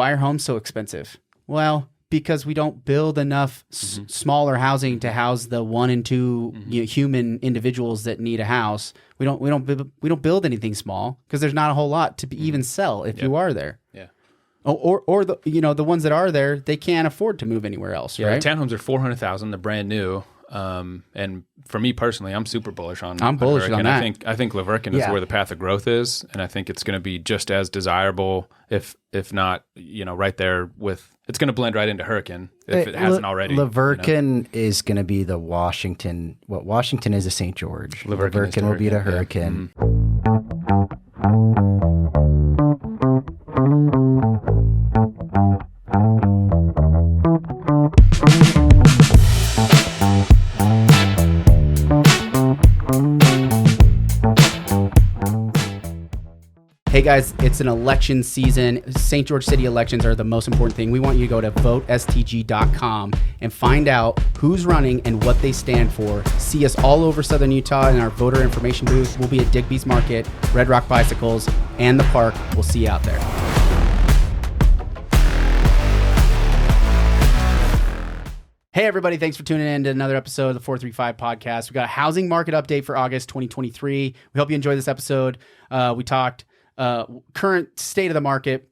why are homes so expensive? Well, because we don't build enough smaller housing to house the 1 and 2 human individuals that need a house. We don't build anything small because there's not a whole lot to even sell if you are there. Yeah. Or the the ones that are there, they can't afford to move anywhere else. Yeah, right? The townhomes are $400,000. They're brand new. And for me personally, I'm super bullish on. I'm bullish on that. I think Laverkin is where the path of growth is, and I think it's going to be just as desirable, if not, right there with. It's going to blend right into Hurricane if it hasn't already. Laverkin is going to be the Washington. What Washington is a St. George. Laverkin will be the Hurricane. Hey guys, it's an election season. St. George City elections are the most important thing. We want you to go to votestg.com and find out who's running and what they stand for. See us all over Southern Utah in our voter information booth. We'll be at Digby's Market, Red Rock Bicycles, and the park. We'll see you out there. Hey everybody, thanks for tuning in to another episode of the 435 podcast. We got a housing market update for August 2023. We hope you enjoyed this episode. We talked current state of the market,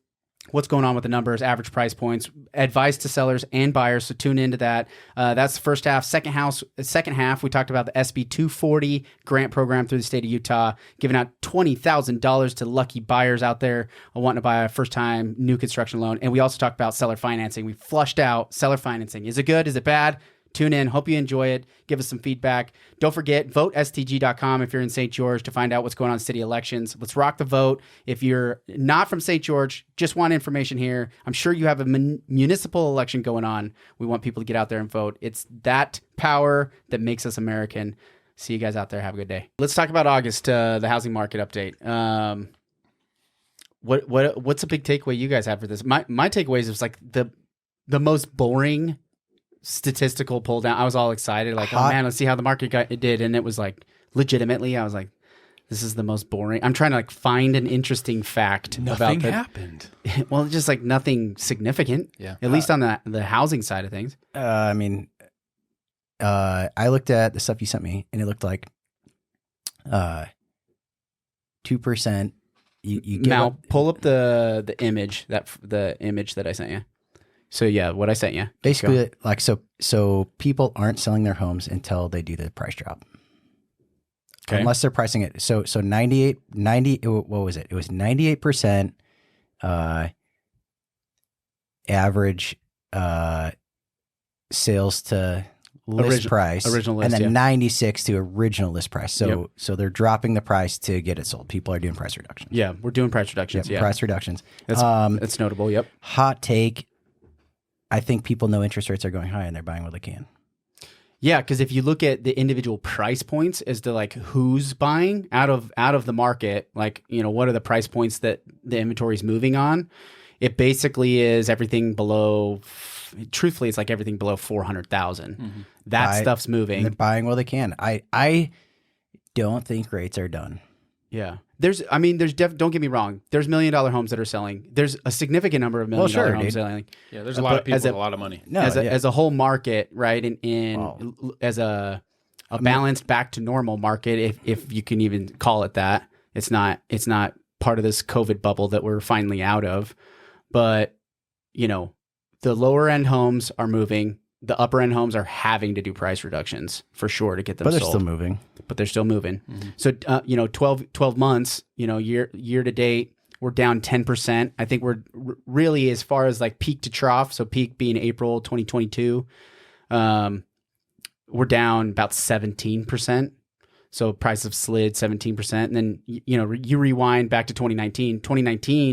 what's going on with the numbers, average price points, advice to sellers and buyers. So tune into that. That's the first half. Second half, we talked about the SB 240 grant program through the state of Utah, giving out $20,000 to lucky buyers out there wanting to buy a first-time new construction loan. And we also talked about seller financing. We flushed out seller financing. Is it good? Is it bad? Tune in. Hope you enjoy it. Give us some feedback. Don't forget, votestg.com if you're in St. George to find out what's going on in city elections. Let's rock the vote. If you're not from St. George, just want information here. I'm sure you have a municipal election going on. We want people to get out there and vote. It's that power that makes us American. See you guys out there. Have a good day. Let's talk about August, the housing market update. What's a big takeaway you guys have for this? My takeaway is like the most boring statistical pull down. I was all excited, like, oh man, let's see how the market did, and it was like legitimately, I was like, this is the most boring. I'm trying to like find an interesting fact. Nothing happened. Well, just like nothing significant. Yeah, at least on the housing side of things. I looked at the stuff you sent me, and it looked like 2%. You now pull up the image that I sent you. So yeah, what I sent you. Basically, like so people aren't selling their homes until they do the price drop. Okay. Unless they're pricing it. So 90, what was it? It was 98% average sales to list price. Original list, and then 96 to original list price. So they're dropping the price to get it sold. People are doing price reductions. Yeah, we're doing price reductions. Yeah, price reductions. That's notable. Yep. Hot take. I think people know interest rates are going high and they're buying what they can. Yeah, because if you look at the individual price points as to like who's buying out of the market, like, what are the price points that the inventory is moving on? It basically is everything below. Truthfully, it's like everything below 400,000. Mm-hmm. That stuff's moving. They're buying what they can. I don't think rates are done. Yeah. Don't get me wrong. There's $1 million homes that are selling. There's a significant number of $1 million homes selling. Yeah, there's a lot of people with a lot of money. As a whole market, right? As a balanced back to normal market, if you can even call it that. It's not part of this COVID bubble that we're finally out of. But, the lower end homes are moving. The upper end homes are having to do price reductions for sure to get them sold. But they're still moving. Mm-hmm. So, 12 months, year to date, we're down 10%. I think we're really, as far as like peak to trough, so peak being April 2022, we're down about 17%. So prices have slid 17%. And then, you rewind back to 2019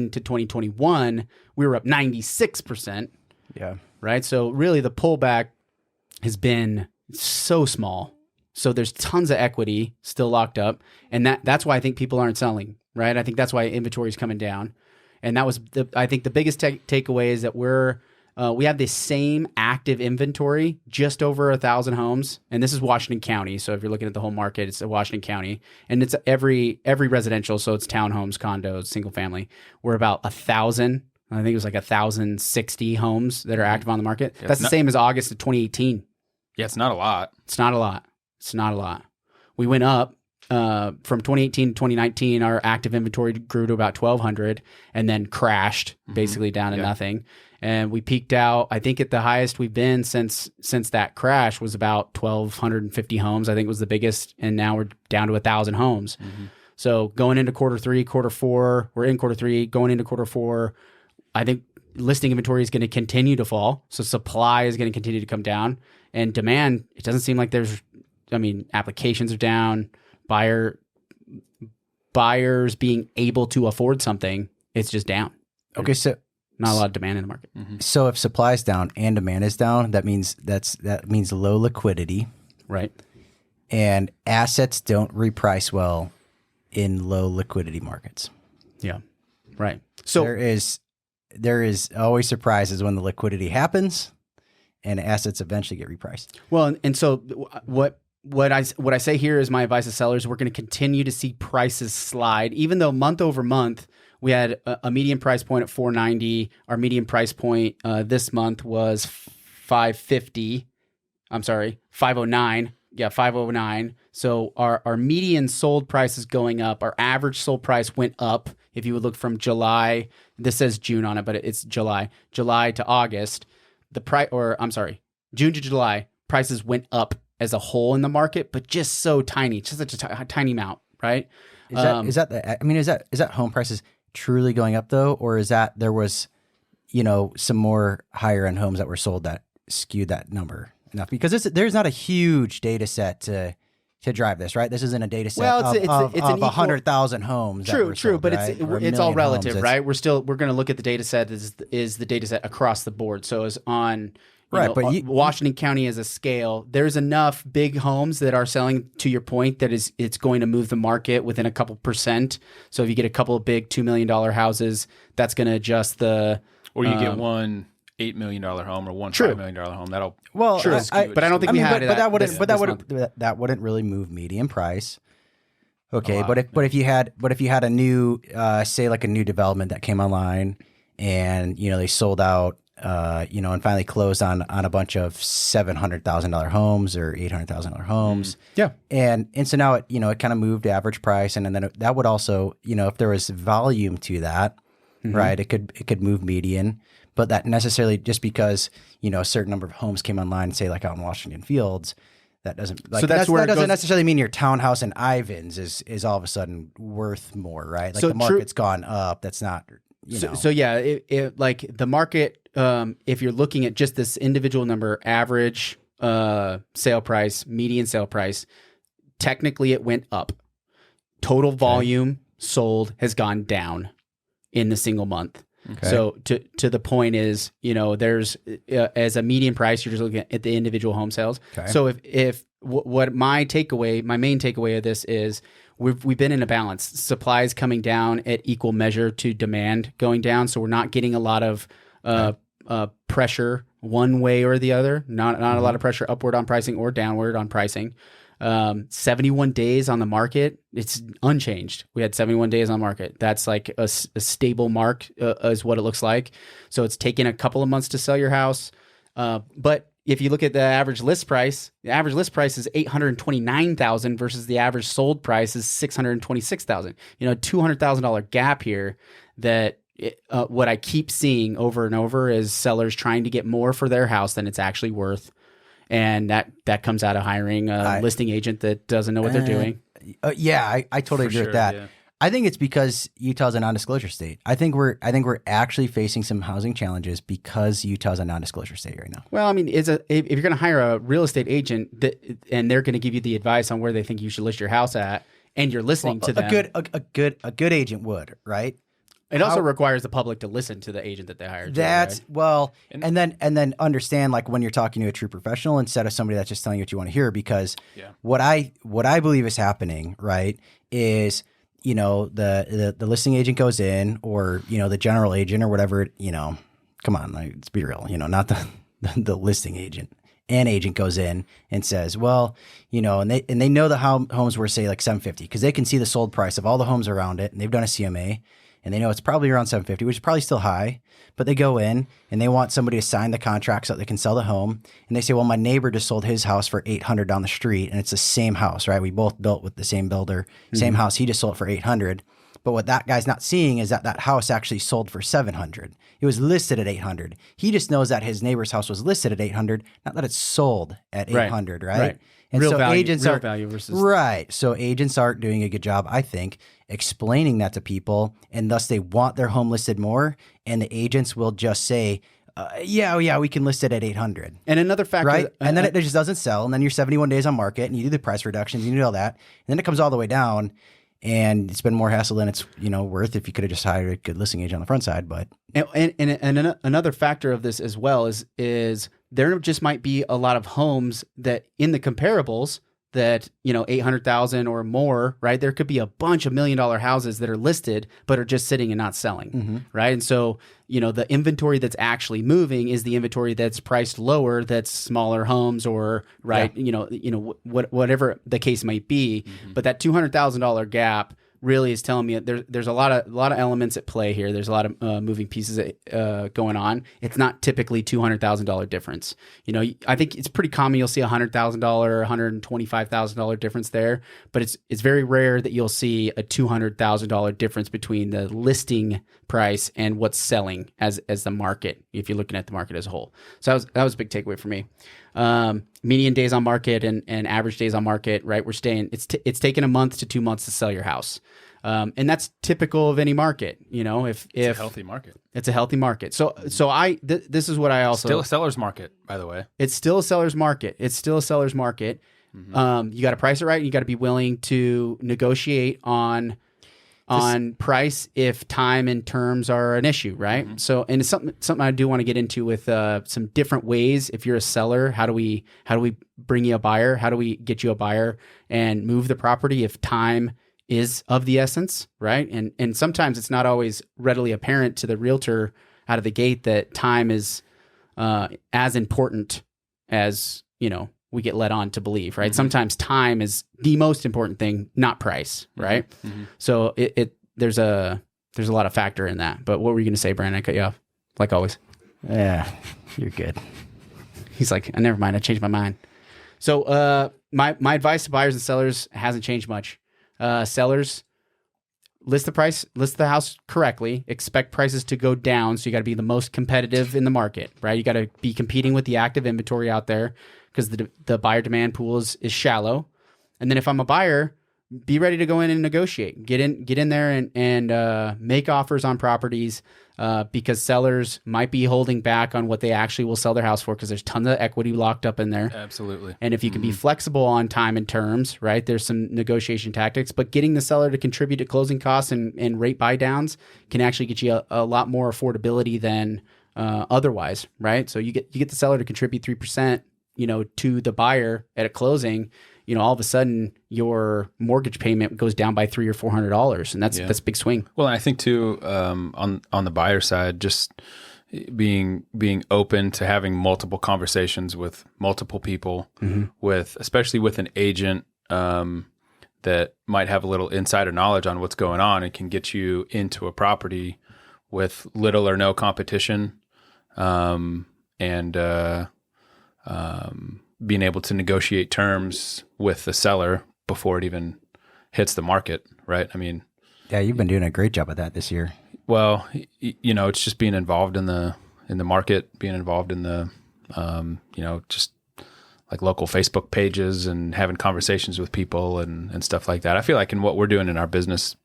to 2021, we were up 96%. Yeah. Right. So really the pullback has been so small. So there's tons of equity still locked up. And that's why I think people aren't selling. Right. I think that's why inventory is coming down. And that was I think the biggest takeaway is that we have the same active inventory, just over 1,000 homes. And this is Washington County. So if you're looking at the whole market, it's Washington County. And it's every residential. So it's townhomes, condos, single family. We're about 1,000 I think it was like 1,060 homes that are active on the market. Yeah, That's the same as August of 2018. Yeah, it's not a lot. It's not a lot. It's not a lot. We went up from 2018 to 2019. Our active inventory grew to about 1,200 and then crashed basically down to nothing. And we peaked out, I think at the highest we've been since that crash was about 1,250 homes. I think was the biggest. And now we're down to 1,000 homes. So going into quarter 3, quarter 4, we're in quarter 3, going into quarter 4, I think listing inventory is going to continue to fall. So supply is going to continue to come down. And demand, it doesn't seem like applications are down. Buyers being able to afford something, it's just down. Okay, so not a lot of demand in the market. So if supply is down and demand is down, that means low liquidity, right? And assets don't reprice well in low liquidity markets. Yeah, right. So there is always surprises when the liquidity happens, and assets eventually get repriced. Well, and so what I say here is my advice to sellers: we're going to continue to see prices slide, even though month over month we had a median price point at 490. Our median price point this month was 550. I'm sorry, 509. Yeah, 509. So our median sold price is going up. Our average sold price went up. If you would look from July, this says June on it, but it's July to August. June to July, prices went up as a whole in the market, but just so tiny, just such a tiny amount, right? Is that home prices truly going up though, or is that there was, some more higher end homes that were sold that skewed that number enough? Because there's not a huge data set to drive this, right? This isn't a data set of 100,000 homes. True, but right? it's all relative, right? We're going to look at the data set is the data set across the board. So as on Washington County as a scale, there's enough big homes that are selling, to your point, that it's going to move the market within a couple percent. So if you get a couple of big $2 million houses, that's going to adjust the... Or you get one $8 million home or one $5 million home. That'll... Well, but I don't think we had it. That wouldn't really move median price. Okay, lot, but if you had a new say like a new development that came online and they sold out and finally closed on a bunch of $700,000 homes or $800,000 homes. Yeah. And so now it kind of moved average price, and then that would also, if there was volume to that, right, it could move median. But that necessarily, just because a certain number of homes came online, say like out in Washington Fields, that doesn't that doesn't necessarily mean your townhouse in Ivins is all of a sudden worth more, right? Like the market's gone up. That's not So yeah, it like the market. If you're looking at just this individual number, average sale price, median sale price, technically it went up. Total volume sold has gone down in the single month. Okay. So to the point is, there's as a median price, you're just looking at the individual home sales. Okay. So if what my main takeaway of this is, we've been in a balance. Supply is coming down at equal measure to demand going down. So we're not getting a lot of pressure one way or the other. Not a lot of pressure upward on pricing or downward on pricing. 71 days on the market, it's unchanged. We had 71 days on market. That's like a stable mark is what it looks like. So it's taken a couple of months to sell your house. But if you look at the average list price, the average list price is $829,000 versus the average sold price is $626,000. $200,000 gap here that what I keep seeing over and over is sellers trying to get more for their house than it's actually worth. And that comes out of hiring a listing agent that doesn't know what they're doing. I totally agree with that. Yeah. I think it's because Utah's a non-disclosure state. I think we're actually facing some housing challenges because Utah's a non-disclosure state right now. Well, I mean, if you're going to hire a real estate agent and they're going to give you the advice on where they think you should list your house at, and you're listening to them, a good agent would, right? It also requires the public to listen to the agent that they hired. That's right? Well, and then understand, like, when you're talking to a true professional instead of somebody that's just telling you what you want to hear. Because what I believe is happening, right, is the listing agent goes in, or the general agent or whatever. Come on, let's be real. Not the listing agent. An agent goes in and says, well, and they know the homes were, say, like $750, because they can see the sold price of all the homes around it, and they've done a CMA. and they know it's probably around 750, which is probably still high, but they go in and they want somebody to sign the contract so that they can sell the home. And they say, well, my neighbor just sold his house for 800 down the street, and it's the same house, right? We both built with the same builder, same house. He just sold it for 800. But what that guy's not seeing is that that house actually sold for 700. It was listed at 800. He just knows that his neighbor's house was listed at 800, not that it's sold at 800, right? And real so value, agents real are value versus right. So agents aren't doing a good job, I think, explaining that to people, and thus they want their home listed more. And the agents will just say, yeah, we can list it at 800. And another factor, right? And then it just doesn't sell. And then you're 71 days on market, and you do the price reductions, you do all that, and then it comes all the way down. And it's been more hassle than it's worth if you could have just hired a good listing agent on the front side. But and another factor of this as well is there just might be a lot of homes that in the comparables that 800,000 or more, right? There could be a bunch of $1 million houses that are listed but are just sitting and not selling, right? And so the inventory that's actually moving is the inventory that's priced lower, that's smaller homes or whatever the case might be. But that $200,000 gap really is telling me there's a lot of elements at play here. There's a lot of moving pieces going on. It's not typically $200,000 difference. I think it's pretty common. You'll see $100,000, $125,000 difference there, but it's very rare that you'll see a $200,000 difference between the listing price and what's selling as the market, if you're looking at the market as a whole. So that was a big takeaway for me. Median days on market and average days on market, right? We're staying, it's taken a month to 2 months to sell your house. And that's typical of any market, if it's a healthy market. It's a healthy market. So this is what I also, still a seller's market, by the way. It's still a seller's market. You got to price it right, and you got to be willing to negotiate on price if time and terms are an issue, right? So, and it's something I do want to get into with some different ways. If you're a seller, how do we bring you a buyer? How do we get you a buyer and move the property if time is of the essence, right? And sometimes it's not always readily apparent to the realtor out of the gate that time is as important as we get led on to believe, right? Sometimes time is the most important thing, not price, right? So there's a lot of factor in that. But what were you going to say, Branden? I cut you off, like always. Yeah, you're good. He's like, never mind, I changed my mind. So my advice to buyers and sellers hasn't changed much. Sellers, list the house correctly, expect prices to go down. So you got to be the most competitive in the market, right? You got to be competing with the active inventory out there, because the buyer demand pool is shallow. And then if I'm a buyer, be ready to go in and negotiate. Get in there and make offers on properties, because sellers might be holding back on what they actually will sell their house for, because there's tons of equity locked up in there. Absolutely. And if you can be flexible on time and terms, right, there's some negotiation tactics, but getting the seller to contribute to closing costs and rate buy downs can actually get you a lot more affordability than otherwise, right? So you get the seller to contribute 3%, to the buyer at a closing, all of a sudden your mortgage payment goes down by $300 or $400, and that's a big swing. Well, and I think too, on the buyer side, just being open to having multiple conversations with multiple people, especially with an agent that might have a little insider knowledge on what's going on and can get you into a property with little or no competition, being able to negotiate terms with the seller before it even hits the market, right? I mean, yeah, you've been doing a great job at that this year. Well, it's just being involved in the market, being involved in the, just like local Facebook pages and having conversations with people and stuff like that. I feel like in what we're doing in our business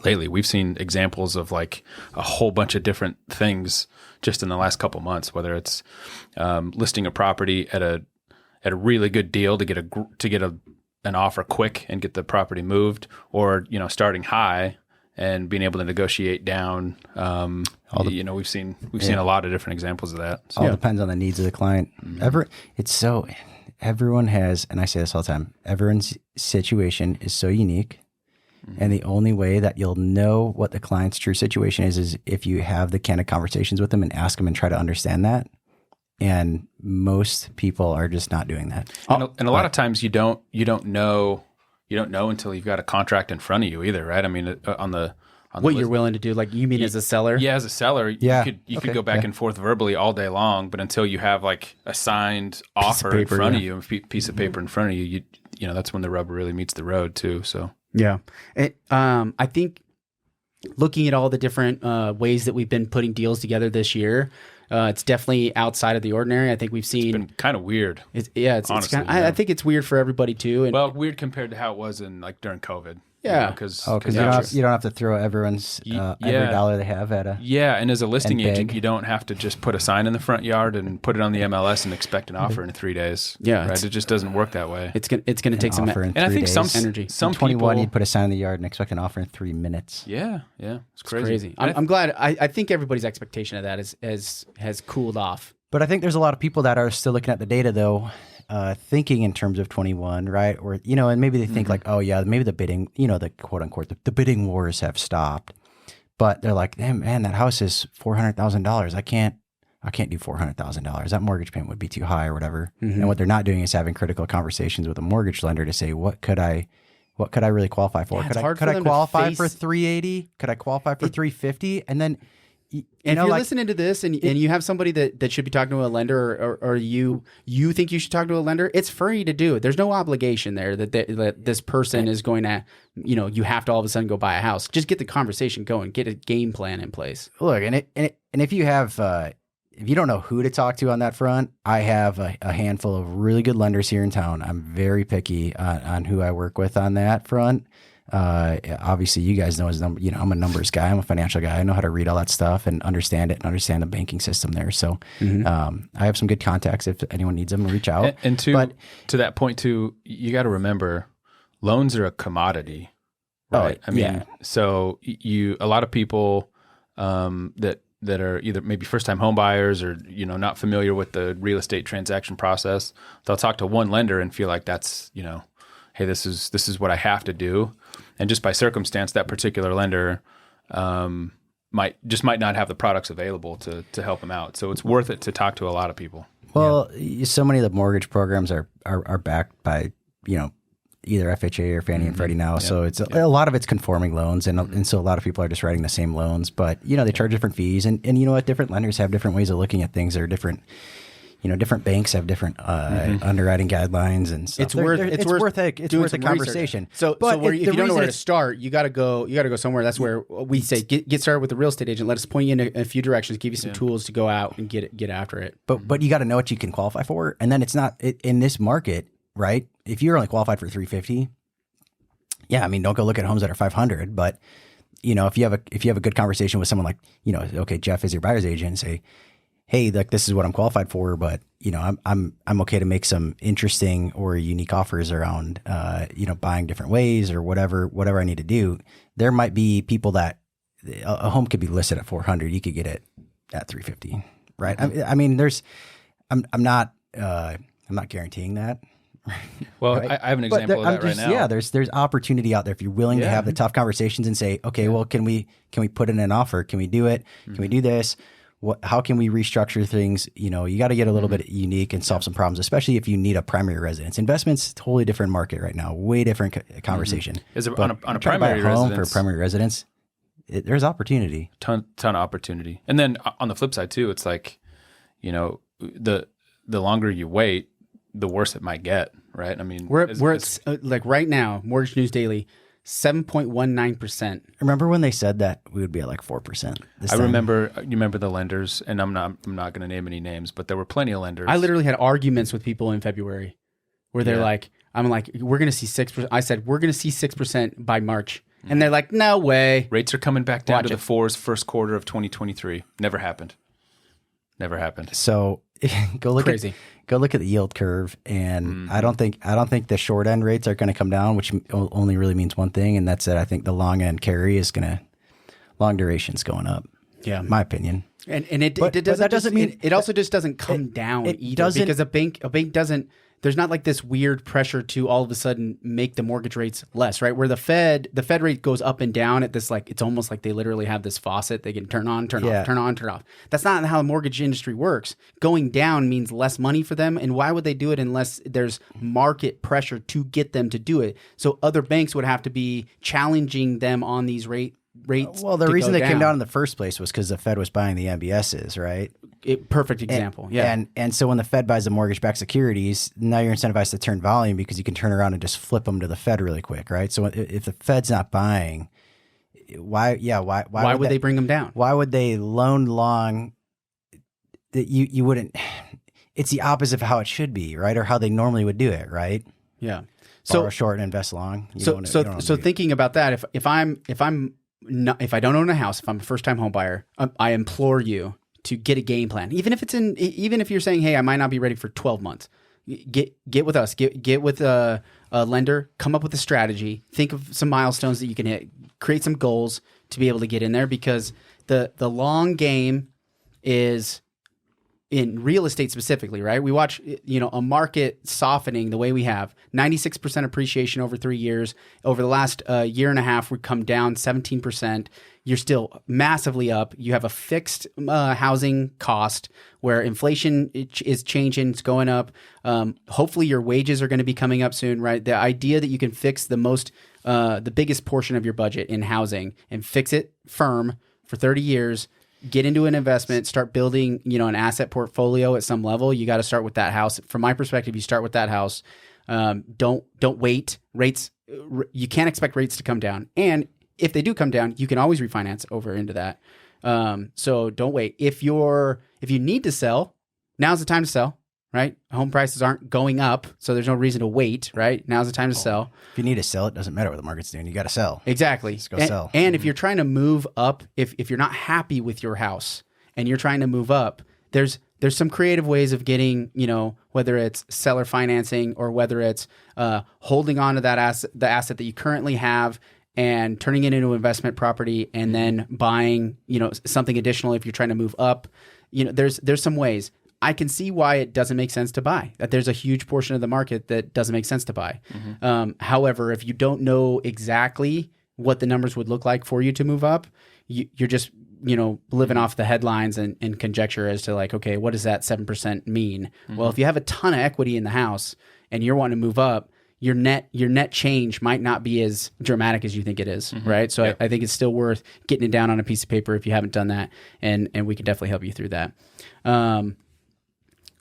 lately, we've seen examples of like a whole bunch of different things just in the last couple months, whether it's listing a property at a really good deal to get an offer quick and get the property moved, or starting high and being able to negotiate down. We've seen a lot of different examples of that. So, all depends on the needs of the client. Everyone has, and I say this all the time, everyone's situation is so unique. And the only way that you'll know what the client's true situation is if you have the candid conversations with them and ask them and try to understand that. And most people are just not doing that. And a lot of times you don't know until you've got a contract in front of you either, right? I mean, on the on What the you're willing to do, like you mean as a seller? Yeah, as a seller, Yeah. you could go back and forth verbally all day long, but until you have like a signed offer in front of you, a piece of paper in front of you, you know, that's when the rubber really meets the road too. So yeah, I think looking at all the different ways that we've been putting deals together this year, it's definitely outside of the ordinary. I think we've seen it's been kind of weird. Honestly, I think it's weird for everybody too. And well, weird compared to how it was in like during COVID. Yeah, because you don't have to throw everyone's every dollar they have at a and as a listing agent, you don't have to just put a sign in the front yard and put it on the MLS and expect an offer in 3 days. Yeah, right. It just doesn't work that way. It's gonna take some and I think some energy. Some 21, you'd put a sign in the yard and expect an offer in 3 minutes. Yeah, it's crazy. I'm glad. I think everybody's expectation of that has cooled off. But I think there's a lot of people that are still looking at the data though. Thinking in terms of 21, right? Or, you know, and maybe they think like, oh yeah, maybe the bidding, you know, the quote unquote, the bidding wars have stopped, but they're like, hey, man, that house is $400,000. I can't do $400,000. That mortgage payment would be too high or whatever. And what they're not doing is having critical conversations with a mortgage lender to say, what could I really qualify for? Yeah, could I qualify for 380? Could I qualify for 350? And then, and if you're listening to this and you have somebody that should be talking to a lender or you think you should talk to a lender, it's free to do it. There's no obligation there that this person is going to, you know, you have to all of a sudden go buy a house. Just get the conversation going, get a game plan in place. Look, and if you have, if you don't know who to talk to on that front, I have a handful of really good lenders here in town. I'm very picky on who I work with on that front. Obviously you guys know I'm a numbers guy. I'm a financial guy. I know how to read all that stuff and understand it and understand the banking system there. So, I have some good contacts if anyone needs them, reach out. And to that point too, you got to remember loans are a commodity, right? So a lot of people, that are either maybe first-time home buyers or, you know, not familiar with the real estate transaction process, they'll talk to one lender and feel like that's, you know, hey, this is what I have to do. And just by circumstance, that particular lender might not have the products available to help them out. So it's worth it to talk to a lot of people. Well, so many of the mortgage programs are backed by, you know, either FHA or Fannie and Freddie now. So it's a lot of it's conforming loans. And so a lot of people are just writing the same loans, but, you know, they charge different fees. And you know what? Different lenders have different ways of looking at things. Or different, you know, different banks have different underwriting guidelines and stuff. It's worth a conversation. So if you don't know where to start, you got to go somewhere. That's where we say get started with the real estate agent. Let us point you in a few directions, give you some tools to go out and get after it. But you got to know what you can qualify for, and then it's not in this market, right? If you're only qualified for 350, yeah, I mean, don't go look at homes that are 500. But you know, if you have a good conversation with someone like, you know, okay, Jeff is your buyer's agent, and say, hey, like this is what I'm qualified for, but you know, I'm okay to make some interesting or unique offers around, you know, buying different ways or whatever I need to do. There might be people that a home could be listed at 400, you could get it at 350, right? I mean, I'm not guaranteeing that. Well, right? I have an example of that right now. Yeah, there's opportunity out there if you're willing to have the tough conversations and say, okay, well, can we put in an offer? Can we do it? Can we do this? How can we restructure things? You know, you got to get a little bit unique and solve some problems, especially if you need a primary residence. Investments, totally different market right now, way different conversation. Is it on a primary home residence for a primary residence? There's opportunity, ton of opportunity. And then on the flip side too, it's like, you know, the longer you wait, the worse it might get, right? I mean, we're like right now, Mortgage News Daily, 7.19%. Remember when they said that we would be at like 4%? I remember. You remember the lenders, and I'm not going to name any names, but there were plenty of lenders. I literally had arguments with people in February, where they're like, "I'm like, we're going to see 6%." I said, "We're going to see 6% by March," and they're like, "No way." Rates are coming back down to the 4s first quarter of 2023. Never happened. So go look at the yield curve, and I don't think the short end rates are going to come down, which only really means one thing, and that's that I think the long end carry is long duration's going up. Yeah, my opinion. And that doesn't mean it also just doesn't come down either, because a bank doesn't. There's not like this weird pressure to all of a sudden make the mortgage rates less, right? Where the Fed rate goes up and down at this, like, it's almost like they literally have this faucet they can turn on, turn off, turn on, turn off. That's not how the mortgage industry works. Going down means less money for them. And why would they do it unless there's market pressure to get them to do it? So other banks would have to be challenging them on these rate rates. Well, the to reason go they came down in the first place was because the Fed was buying the MBSs, right? Perfect example. And so when the Fed buys the mortgage-backed securities, now you're incentivized to turn volume because you can turn around and just flip them to the Fed really quick, right? So if the Fed's not buying, why would they bring them down? Why would they loan long? That you wouldn't. It's the opposite of how it should be, right? Or how they normally would do it, right? Yeah. Borrow short and invest long. So thinking about that, if I don't own a house, if I'm a first time home buyer, I implore you to get a game plan. Even if you're saying, hey, I might not be ready for 12 months, get with us, get with a lender, come up with a strategy, think of some milestones that you can hit, create some goals to be able to get in there, because the long game is in real estate specifically, right? We watch, a market softening the way we have 96% appreciation over 3 years. Over the last year and a half, we've come down 17%. You're still massively up. You have a fixed housing cost where inflation is changing. It's going up. Hopefully your wages are going to be coming up soon, right? The idea that you can fix the biggest portion of your budget in housing and fix it firm for 30 years, get into an investment, start building, an asset portfolio at some level. You got to start with that house. From my perspective, you start with that house. Don't wait. Rates, you can't expect rates to come down. And if they do come down, you can always refinance over into that. So don't wait. If you need to sell, now's the time to sell, right? Home prices aren't going up, so there's no reason to wait, right? Now's the time to sell. If you need to sell, it doesn't matter what the market's doing. You got to sell. Exactly. Just go sell. And if you're trying to move up, if you're not happy with your house and you're trying to move up, there's some creative ways of getting, whether it's seller financing or whether it's holding on to the asset that you currently have and turning it into an investment property and then buying, something additional if you're trying to move up. There's some ways. I can see why it doesn't make sense to buy. That there's a huge portion of the market that doesn't make sense to buy. However, if you don't know exactly what the numbers would look like for you to move up, you're just living off the headlines and conjecture as to like, okay, what does that 7% mean? Well, if you have a ton of equity in the house and you're wanting to move up, your net change might not be as dramatic as you think it is, right? So I think it's still worth getting it down on a piece of paper if you haven't done that, and we can definitely help you through that.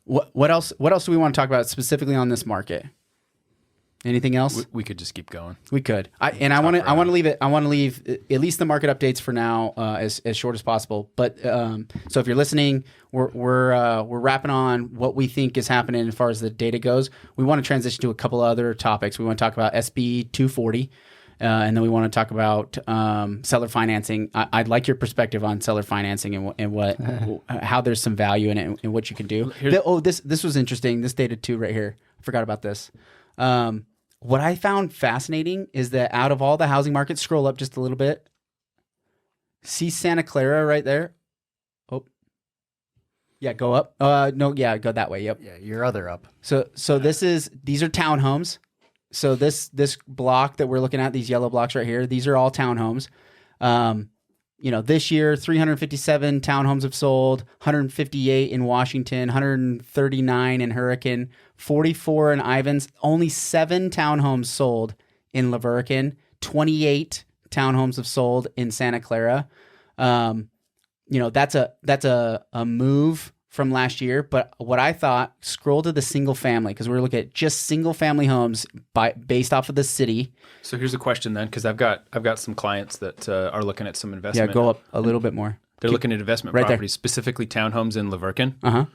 What else do we want to talk about specifically on this market? Anything else? We could just keep going. We could. I want to leave at least the market updates for now as short as possible. But so if you're listening, we're wrapping on what we think is happening as far as the data goes. We want to transition to a couple other topics. We want to talk about SB 240. And then we want to talk about seller financing. I'd like your perspective on seller financing and what how there's some value in it and what you can do. This was interesting. This data too right here. I forgot about this. What I found fascinating is that out of all the housing markets, scroll up just a little bit. See Santa Clara right there? Oh, yeah, go up. No, yeah, go that way. Yep. Yeah, your other up. So these are townhomes. So this block that we're looking at, these yellow blocks right here, these are all townhomes. This year, 357 townhomes have sold, 158 in Washington, 139 in Hurricane, 44 in Ivins, only 7 townhomes sold in Laverkin, 28 townhomes have sold in Santa Clara. That's a move from last year, but what I thought, scroll to the single family, because we're looking at just single family homes based off of the city. So here's a question then, because I've got some clients that are looking at some investment. Yeah, go up a little bit more. They're looking at investment right properties, there. Specifically townhomes in Laverkin.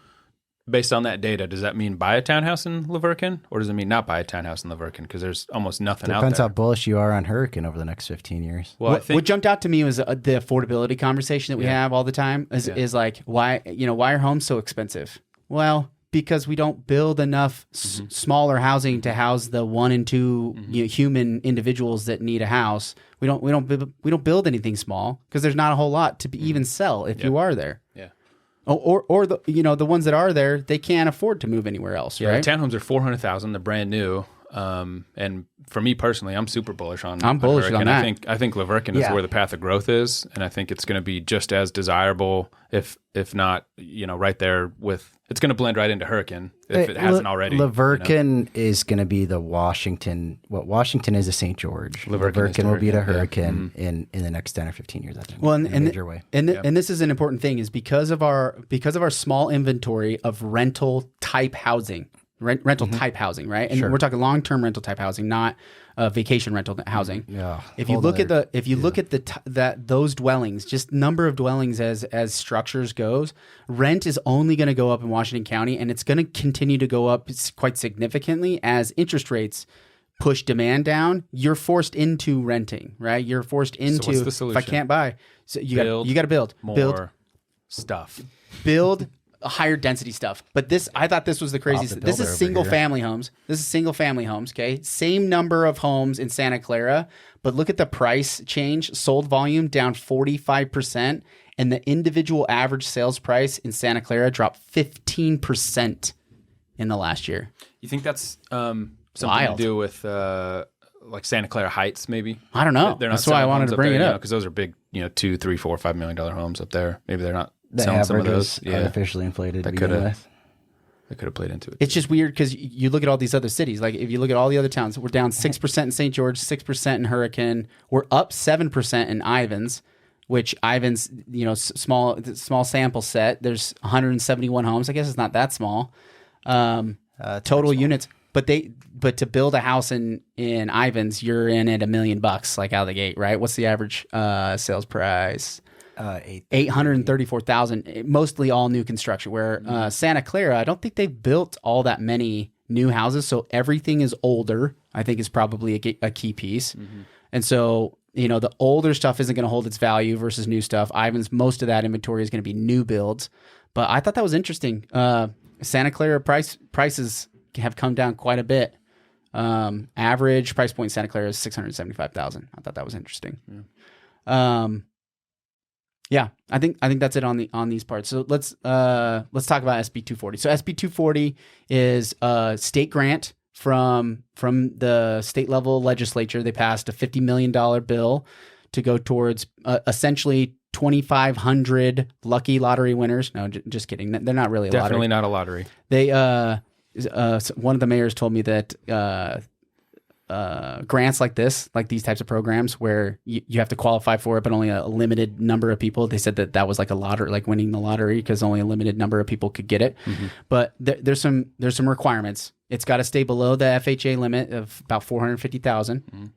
Based on that data, does that mean buy a townhouse in Laverkin, or does it mean not buy a townhouse in Laverkin? Because there's almost nothing out there. Depends how bullish you are on Hurricane over the next 15 years. Well, what jumped out to me was the affordability conversation that we have all the time. Is like, why are homes so expensive? Well, because we don't build enough smaller housing to house the 1 and 2 human individuals that need a house. We don't build anything small because there's not a whole lot to even sell if you are there. Yeah. Or the the ones that are there, they can't afford to move anywhere else, right? The townhomes are $400,000. They're brand new. And for me personally, I'm super bullish on. I'm bullish on that. I think Laverkin is where the path of growth is, and I think it's going to be just as desirable, if not, right there with. It's going to blend right into Hurricane if it hasn't already. Laverkin is going to be the Washington. What Washington is a St. George. Laverkin will be the Hurricane in the next 10 or 15 years, I think. Well, in a major way. And this is an important thing, is because of our small inventory of rental type housing. Rental type housing, right? And we're talking long-term rental type housing, not vacation rental housing. Yeah. If you look at those dwellings, just number of dwellings as structures goes, rent is only going to go up in Washington County, and it's going to continue to go up quite significantly as interest rates push demand down. You're forced into renting, right? You're forced into. So what's the solution? If I can't buy, so you got to build more stuff. Build higher density stuff. But I thought this was the craziest. This is single family homes. Okay. Same number of homes in Santa Clara, but look at the price change. Sold volume down 45%. And the individual average sales price in Santa Clara dropped 15% in the last year. You think that's something to do with like Santa Clara Heights, maybe? I don't know. That's why I wanted to bring it up. Because those are big, $2, $3, $4, $5 million homes up there. Maybe they're not. The average is artificially inflated. That could have played into it. It's just weird because you look at all these other cities. Like if you look at all the other towns, we're down 6% in St. George, 6% in Hurricane. We're up 7% in Ivins, which Ivins, small sample set. There's 171 homes. I guess it's not that small. Total units. But to build a house in Ivins, you're in at $1 million, like out of the gate, right? What's the average sales price? $834,000, mostly all new construction. Where Santa Clara, I don't think they've built all that many new houses, so everything is older. I think is probably a key piece, and so the older stuff isn't going to hold its value versus new stuff. Ivan's most of that inventory is going to be new builds, but I thought that was interesting. Santa Clara prices have come down quite a bit. Average price point in Santa Clara is $675,000. I thought that was interesting. Yeah, I think that's it on these parts. So let's talk about SB 240. So SB 240 is a state grant from the state level legislature. They passed a $50 million bill to go towards essentially 2,500 lucky lottery winners. No, just kidding. They're not really a lottery. Definitely not a lottery. They one of the mayors told me that grants like these types of programs where you have to qualify for it, but only a limited number of people. They said that was like a lottery, like winning the lottery, because only a limited number of people could get it. But there's some requirements. It's got to stay below the FHA limit of about 450,000.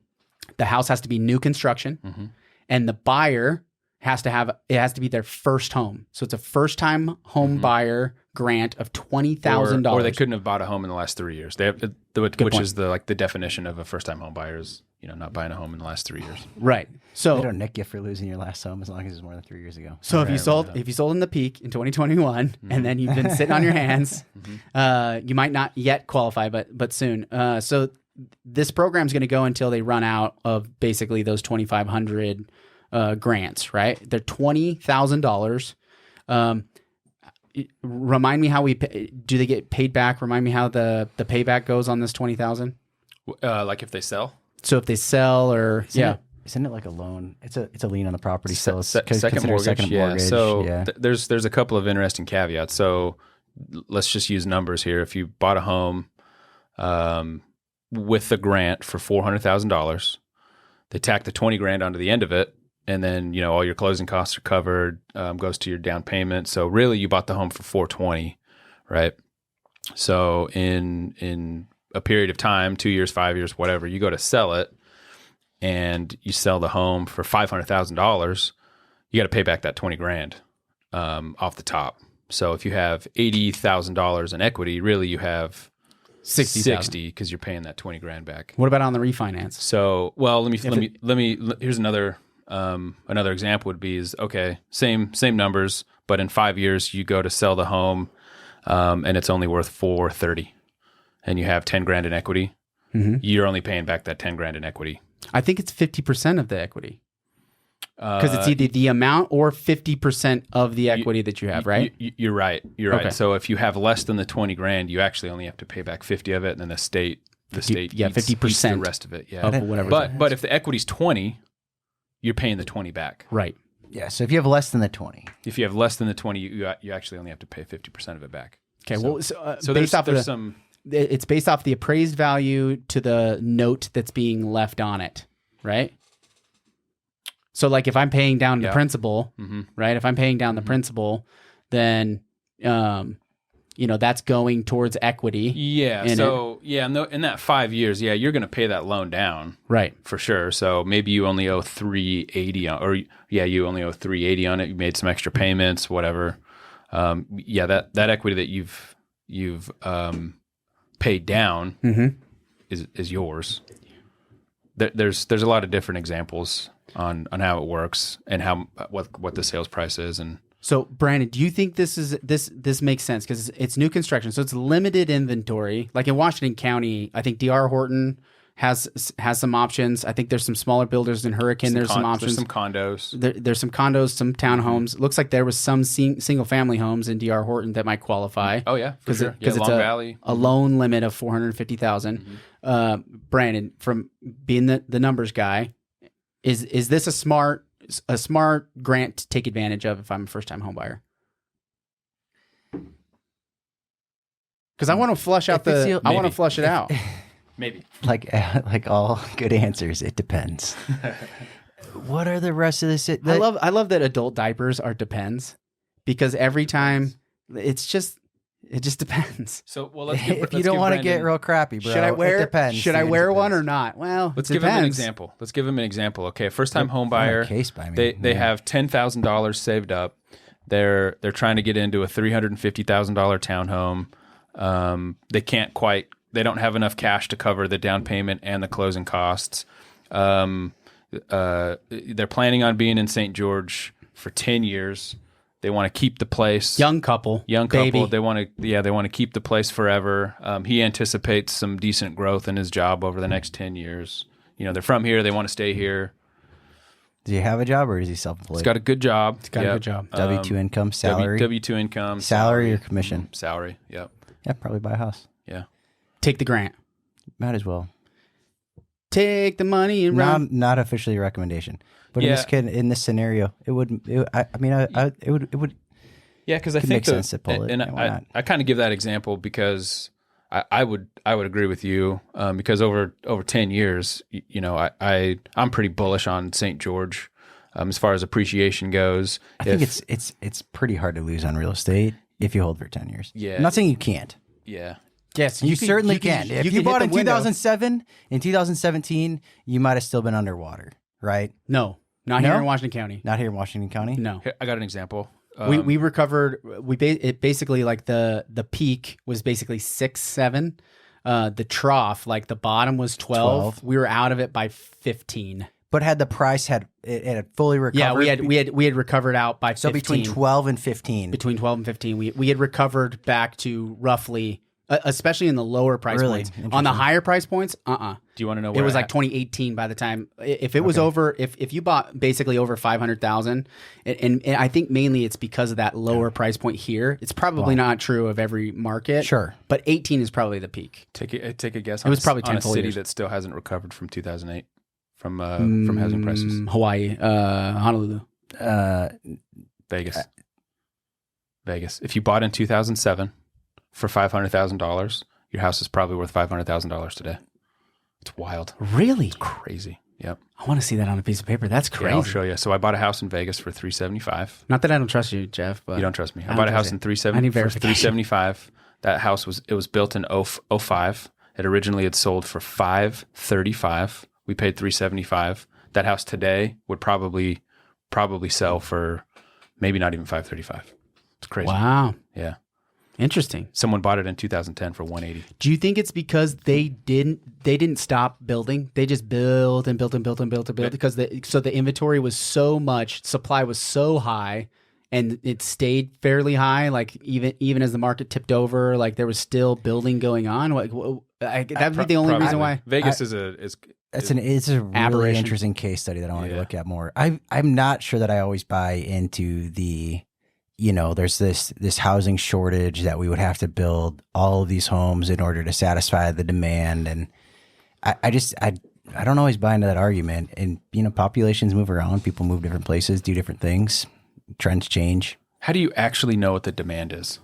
The house has to be new construction, and the buyer has to be their first home. So it's a first time home buyer grant of $20,000. Or they couldn't have bought a home in the last 3 years. They have, which is the definition of a first time home buyer is, not buying a home in the last 3 years. Right. So they don't nick you for losing your last home as long as it's more than 3 years ago. So if you sold in the peak in 2021 and then you've been sitting on your hands, you might not yet qualify, but soon. So this program's going to go until they run out of basically those 2,500 grants, right? They're $20,000. Remind me how do they get paid back? Remind me how the payback goes on this 20,000. Like if they sell. So if they sell, isn't it like a loan? It's a lien on the property. So second mortgage. So there's a couple of interesting caveats. So let's just use numbers here. If you bought a home with the grant for $400,000, they tack the 20 grand onto the end of it. And then, all your closing costs are covered, goes to your down payment. So really you bought the home for $420,000, right? So in a period of time, 2 years, 5 years, whatever, you go to sell it and you sell the home for $500,000, you got to pay back that 20 grand off the top. So if you have $80,000 in equity, really you have 60 because you're paying that 20 grand back. What about on the refinance? So, well, let me here's another example would be is, okay, same numbers, but in 5 years you go to sell the home and it's only worth $430,000 and you have 10 grand in equity. You're only paying back that 10 grand in equity. I think it's 50% of the equity. Because it's either the amount or 50% of the equity that you have, right? You're right. You're right. So if you have less than the 20 grand, you actually only have to pay back 50 of it, and then the state the state yeah, eats 50% the rest of it. Yeah, of whatever. but if the equity's 20, you're paying the 20 back. Right. Yeah. So if you have less than the 20, If you have less than the 20, you actually only have to pay 50% of it back. Okay. So based off there's some. it's based off the appraised value to the note that's being left on it, right? So like if I'm paying down the principal, right? If I'm paying down the principal, then that's going towards equity. Yeah. So in that 5 years, you're going to pay that loan down, right? For sure. So maybe you only owe $380 you only owe $380 on it. You made some extra payments, whatever. That equity that you've paid down is yours. There's a lot of different examples on how it works and what the sales price is. And so Branden, do you think this makes sense? Because it's new construction, so it's limited inventory. Like in Washington County, I think D.R. Horton has some options. I think there's some smaller builders in Hurricane. There's some options. There's some condos. There's some condos, some townhomes. Looks like there was some single family homes in D.R. Horton that might qualify. Oh yeah, for sure. Because Long Valley. A loan limit of $450,000. Branden, from being the numbers guy, is this a smart grant to take advantage of if I'm a first time home buyer? Because I want to flush out I want to flush it out. Maybe. Like all good answers, it depends. What are the rest of this? I love that adult diapers are depends, because every time it just depends. So if you don't want to get real crappy, bro, it depends. Should I wear one or not? Well, let's give him an example. Okay, a first time home buyer. They have $10,000 saved up. They're trying to get into a $350,000 townhome. They don't have enough cash to cover the down payment and the closing costs. They're planning on being in St. George for 10 years. They want to keep the place. Young couple. Baby. They want to keep the place forever. He anticipates some decent growth in his job over the next 10 years. They're from here. They want to stay here. Does he have a job, or is he self-employed? He's got a good job. A good job. W-2 income, salary. W-2 income. Salary or commission? Salary. Yep. Yeah, probably buy a house. Yeah. Take the grant. Might as well. Take the money and run. Not officially a recommendation, but in this scenario, it would. It would. Yeah, because I think make sense to pull it. And I kind of give that example because I would agree with you because over 10 years, I'm pretty bullish on St. George as far as appreciation goes. I think it's pretty hard to lose on real estate if you hold for 10 years. Yeah, I'm not saying you can't. Yeah. Yes, you certainly can. If you bought in 2007, in 2017, you might have still been underwater, right? No, not here in Washington County. Not here in Washington County. No, I got an example. We recovered. It basically like the peak was basically 6, 7. The trough, like the bottom was 12. We were out of it by 15. But had the price had fully recovered? Yeah, we had recovered out by 15. So between 12 and 15. Between 12 and 15, we had recovered back to roughly. Especially in the lower price points. On the higher price points, Do you want to know where it was like 2018 by the time if it was over if you bought basically over 500,000 and I think mainly it's because of that lower price point here. It's probably not true of every market. Sure. But 18 is probably the peak. Take a guess. It was probably on 10 a city years. that still hasn't recovered from 2008 from housing prices. Hawaii, Honolulu, Vegas. If you bought in 2007 for $500,000, your house is probably worth $500,000 today. It's wild. Really? It's crazy. Yep. I want to see that on a piece of paper. That's crazy. Yeah, I'll show you. So I bought a house in Vegas for $375. Not that I don't trust you, Jeff, but you don't trust me. I bought a house in $375. That house was built in 05. It originally had sold for $535. We paid $375. That house today would probably sell for maybe not even $535. It's crazy. Wow. Yeah. Interesting. Someone bought it in 2010 for $180. Do you think it's because they didn't stop building? They just built and built and built and built and built because the inventory was so much, supply was so high, and it stayed fairly high. Like even as the market tipped over, like there was still building going on. Like that would be the only reason why Vegas is it's a really aberration. Interesting case study that I want to look at more. I'm not sure that I always buy into the there's this housing shortage that we would have to build all of these homes in order to satisfy the demand. And I don't always buy into that argument. And, populations move around, people move different places, do different things, trends change. How do you actually know what the demand is?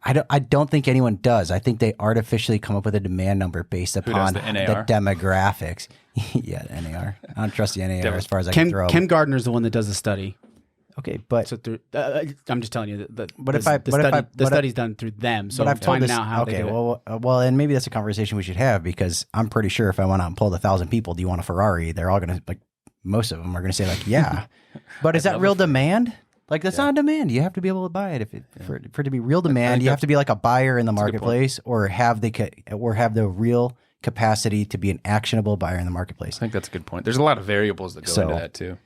I don't think anyone does. I think they artificially come up with a demand number based upon the demographics. Yeah, the NAR. I don't trust the NAR as far as I can throw. Ken Gardner's the one that does the study. Okay, but so I'm just telling you that the study's done through them. So but I've told this. Out how okay, well, and maybe that's a conversation we should have, because I'm pretty sure if I went out and pulled 1,000 people, do you want a Ferrari? They're all gonna most of them are gonna say yeah. But is that real demand? That's not a demand. You have to be able to buy it for it to be real demand. You have to be like a buyer in the marketplace, or have the real capacity to be an actionable buyer in the marketplace. I think that's a good point. There's a lot of variables that go into that too.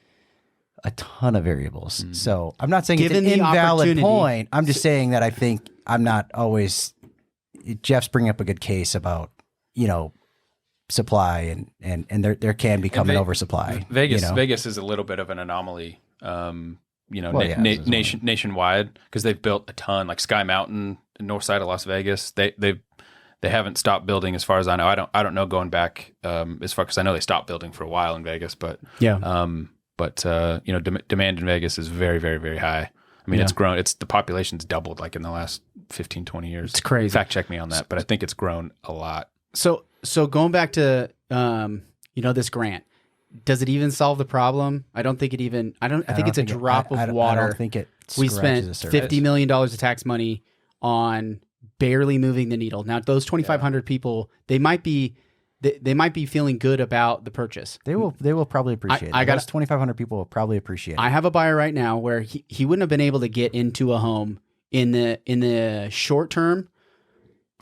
A ton of variables. Mm-hmm. So I'm not saying it's an invalid point. I'm just saying that I think I'm not always. Jeff's bringing up a good case about supply and there can become an oversupply. Vegas is a little bit of an anomaly. Nationwide, because they've built a ton, like Sky Mountain, the north side of Las Vegas. They haven't stopped building, as far as I know. I don't know going back as far, because I know they stopped building for a while in Vegas, but demand in Vegas is very, very, very high. I mean, it's grown. The population's doubled in the last 15, 20 years. It's crazy. Fact check me on that, but I think it's grown a lot. So going back to this grant. Does it even solve the problem? I don't think it even. I think it's a drop of water. I don't think it. We spent $50 million of tax money on barely moving the needle. Now, those 2,500 people, they might be feeling good about the purchase. They will probably appreciate it. Those 2,500 people will probably appreciate it. I have a buyer right now where he wouldn't have been able to get into a home in the short term,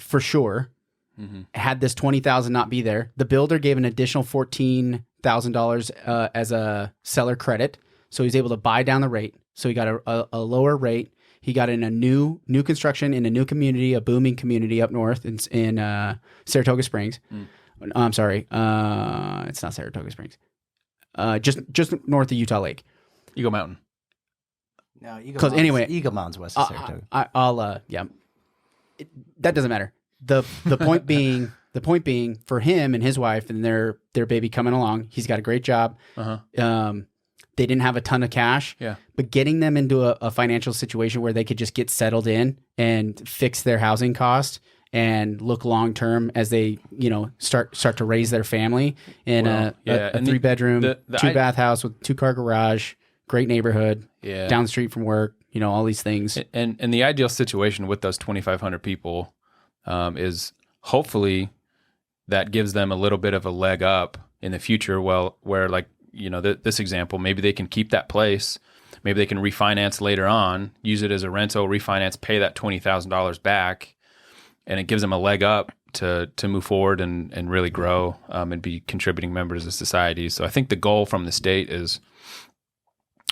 for sure. Mm-hmm. Had this $20,000 not be there. The builder gave an additional $14,000 as a seller credit, so he's able to buy down the rate. So he got a lower rate. He got in a new construction in a new community, a booming community up north in Saratoga Springs. I'm sorry, it's not Saratoga Springs. Just north of Utah Lake. Eagle Mountain. No, Eagle Mountain's west of Saratoga. That doesn't matter. The point being for him and his wife and their baby coming along, he's got a great job. Uh-huh. They didn't have a ton of cash, but getting them into a financial situation where they could just get settled in and fix their housing cost and look long term as they start to raise their family in a 3-bedroom, 2-bath house with 2-car garage, great neighborhood, down the street from work, all these things. And the ideal situation with those 2,500 people is hopefully that gives them a little bit of a leg up in the future. Well, where this example, maybe they can keep that place, maybe they can refinance later on, use it as a rental, refinance, pay that $20,000 back, and it gives them a leg up to move forward and really grow and be contributing members of society. So I think the goal from the state is,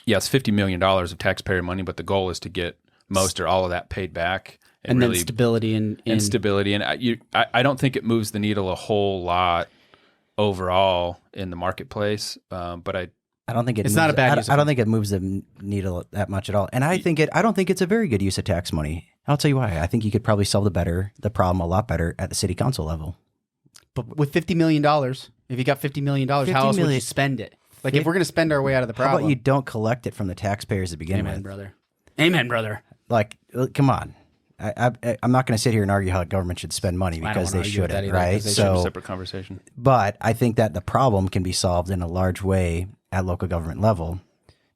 it's $50 million of taxpayer money, but the goal is to get most or all of that paid back. And really, then stability and stability. And I don't think it moves the needle a whole lot overall in the marketplace. But I don't think it's not a bad use. I don't think it moves the needle that much at all. And I don't think it's a very good use of tax money. I'll tell you why. I think you could probably solve the problem a lot better at the city council level. But with $50 million, if you got $50 million, how else would you spend it? If we're going to spend our way out of the problem. How about you don't collect it from the taxpayers to begin with? Amen, brother. Come on. I'm not going to sit here and argue how the government should spend money, because they shouldn't, right? So, separate conversation. But I think that the problem can be solved in a large way at local government level,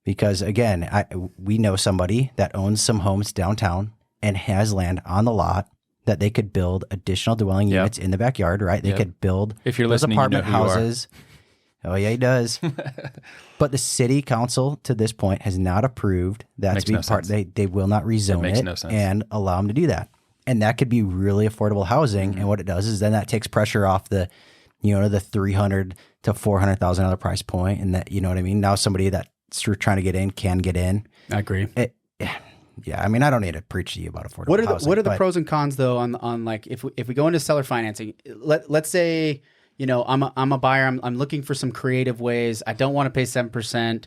because again, we know somebody that owns some homes downtown and has land on the lot that they could build additional dwelling units in the backyard, right? They could build if you're those listening, apartment houses. Oh yeah, he does. But the city council to this point has not approved that to be part. They will not rezone it and allow them to do that. And that could be really affordable housing. Mm-hmm. And what it does is then that takes pressure off the $300,000 to $400,000 price point, and that what I mean. Now somebody that's trying to get in can get in. I agree. I mean, I don't need to preach to you about affordable housing. What are the pros and cons though on if we go into seller financing? Let's say I'm a buyer. I'm looking for some creative ways. I don't want to pay 7%.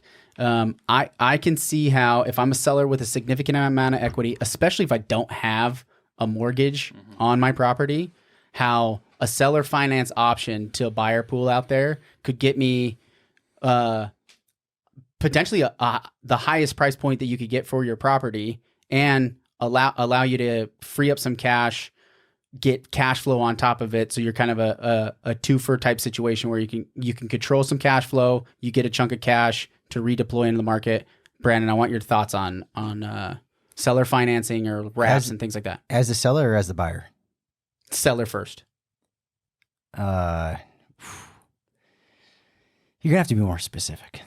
I can see how if I'm a seller with a significant amount of equity, especially if I don't have a mortgage on my property, how a seller finance option to a buyer pool out there could get me potentially the highest price point that you could get for your property and allow you to free up some cash, get cash flow on top of it. So you're kind of a twofer type situation where you can control some cash flow. You get a chunk of cash to redeploy into the market. Branden, I want your thoughts on seller financing or wraps and things like that. As the seller or as the buyer? Seller first. You're gonna have to be more specific.